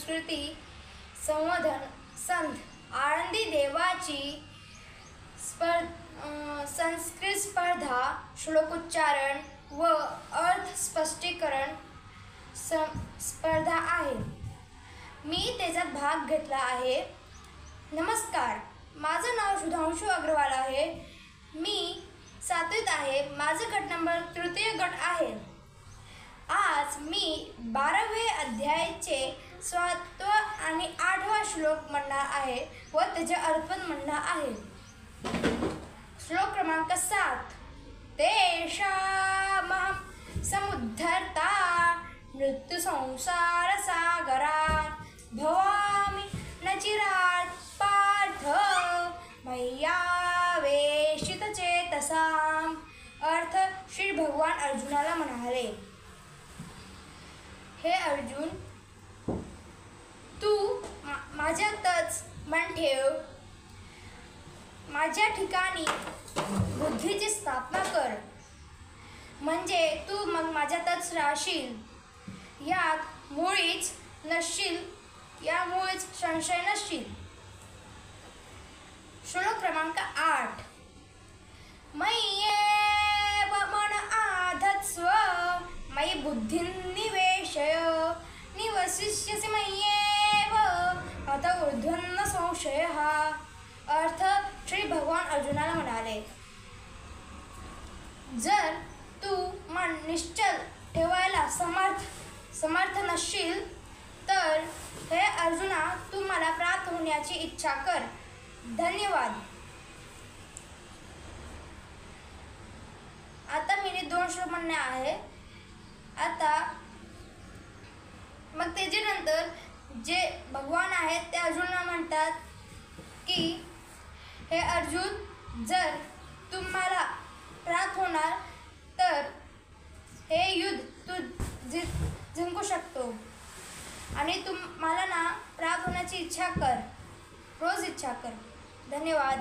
संस्कृती संवर्धन संत आळंदी देवाची संस्कृत स्पर्धा श्लोकोच्चारण व अर्थ स्पष्टीकरण स्पर्धा आहे. मी त्याच्यात भाग घेतला आहे. नमस्कार, माझं नाव सुधांशु अग्रवाल आहे. मी 7वीत आहे. माझं गट नंबर तृतीय गट आहे. आज मी 12वे अध्यायाचे 7वा आणि 8वा श्लोक म्हणणार आहे व त्याचे अर्थ म्हणणार आहे. श्लोक क्रमांक 7. तेषामहं समुद्धर्ता मृत्यु संसार सागरात् भवामि न चिरात् पार्थ मय्यावेशित चेतसाम्. अर्थ श्री भगवान अर्जुनाला म्हणाले, हे अर्जुन, तू माझ्यातच मन ठेव. माझ्या ठिकाणी बुद्धीची स्थापना कर, म्हणजे तू मग माझ्यातच राहशील. यात मुळीच नसशील, या मुळीच संशय नसशील. श्लोक क्रमांक 8. मय्येव मन आधत्स्व मयि बुद्धिं निवेशय निवसिष्यसि मय्येव अत ऊर्ध्वं न संशयः. अर्थ श्री भगवान अर्जुनाला म्हणाले, जर तू मन निश्चल ठेवायला समर्थ नसशील तर हे अर्जुना, तू मला प्राप्त होण्याची इच्छा कर. धन्यवाद. आता मी 2 श्लोक म्हणणे आहे. आता मग त्याच्यानंतर जे भगवान आहेत ते अर्जुनला म्हणतात की हे अर्जुन, जर तुम्हाला प्राप्त होणार तर हे युद्ध तू जिंकू शकतो आणि मला ना प्राप्त होण्याची इच्छा कर, रोज इच्छा कर. धन्यवाद.